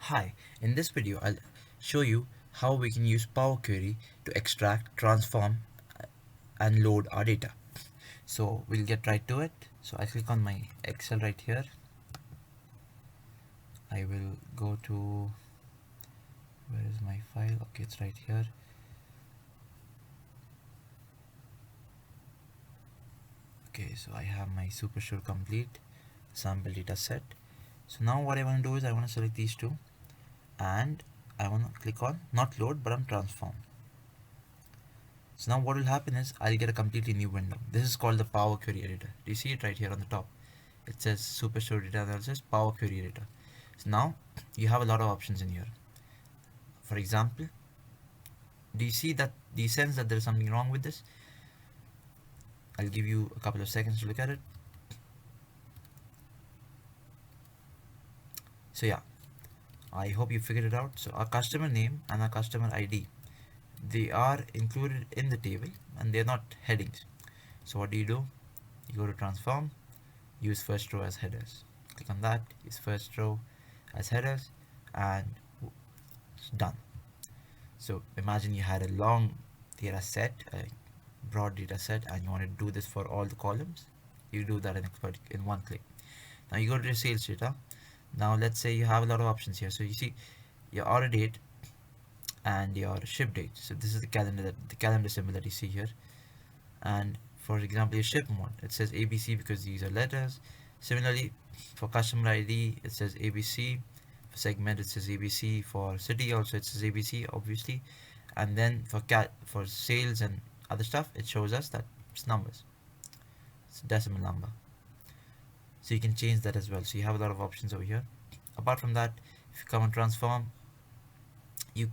Hi, in this video I'll show you how we can use Power Query to extract, transform and load our data. So we'll get right to it. So I click on my Excel right here. I will go to, where is my file? Okay, it's right here. Okay, so I have my Superstore complete sample data set. So now what I want to do is I want to select these two and I want to click on not load but on transform. So now what will happen is I'll get a completely new window. This is called the Power Query Editor. Do you see it right here on the top? It says Superstore Data Analysis Power Query Editor. So now you have a lot of options in here. For example, do you see that? Do you sense that there is something wrong with this? I'll give you a couple of seconds to look at it. So yeah, I hope you figured it out. So our customer name and our customer ID, they are included in the table and they're not headings. So what do? You go to transform, use first row as headers. Click on that, use first row as headers, and it's done. So imagine you had a long data set, a broad data set, and you want to do this for all the columns. You do that in one click. Now you go to your sales data. Now let's say you have a lot of options here. So you see your order date and your ship date. So this is the calendar symbol that you see here. And for example, your ship mode, it says ABC because these are letters. Similarly, for customer ID, it says ABC. For segment, it says ABC. For city, also it says ABC, obviously. And then for sales and other stuff, it shows us that it's numbers. It's a decimal number. So you can change that as well. So you have a lot of options over here. Apart from that, if you come and transform, you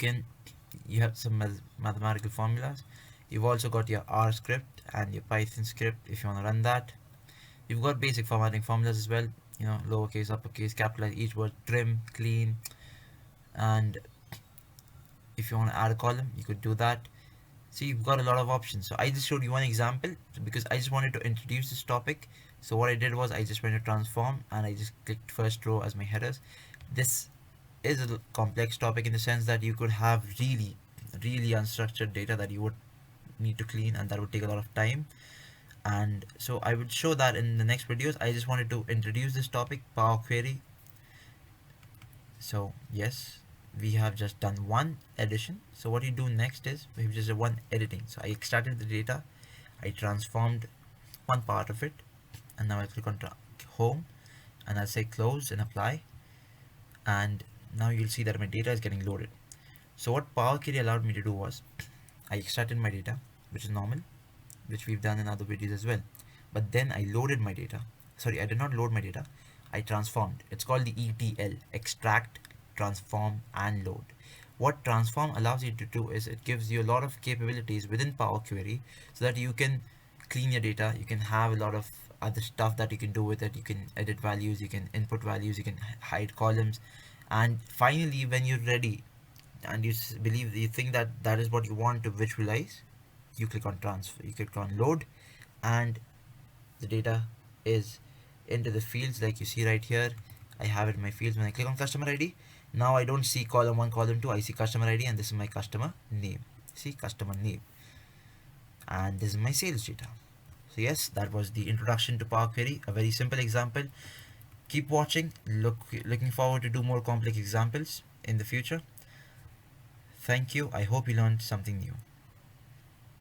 have some mathematical formulas. You've also got your R script and your Python script if you want to run that. You've got basic formatting formulas as well, lowercase, uppercase, capitalize each word, trim, clean, and if you want to add a column, you could do that. So you've got a lot of options. So I just showed you one example because I just wanted to introduce this topic. So what I did was I just went to transform and I just clicked first row as my headers. This is a complex topic in the sense that you could have really unstructured data that you would need to clean, and that would take a lot of time. And so I would show that in the next videos. I just wanted to introduce this topic, Power Query. So yes, we have just done one addition. So what you do next is we've just done one editing. So I extracted the data, I transformed one part of it, and now I click on home and I'll say close and apply, and now you'll see that my data is getting loaded. So what Power Query allowed me to do was I extracted my data, which is normal, which we've done in other videos as well. But then I loaded my data. Sorry, I did not load my data. I transformed. It's called the ETL, extract, transform and load. What transform allows you to do is it gives you a lot of capabilities within Power Query so that you can clean your data. You can have a lot of other stuff that you can do with it. You can edit values, you can input values, you can hide columns, and finally when you're ready and you think that that is what you want to visualize, you click on transfer, you click on load, and the data is into the fields like you see right here. I have it in my fields. When I click on customer ID, now I don't see column 1, column 2, I see customer ID, and this is my customer name. See, customer name, and this is my sales data. So yes, that was the introduction to Power Query, a very simple example. Keep watching, looking forward to do more complex examples in the future. Thank you. I hope you learned something new.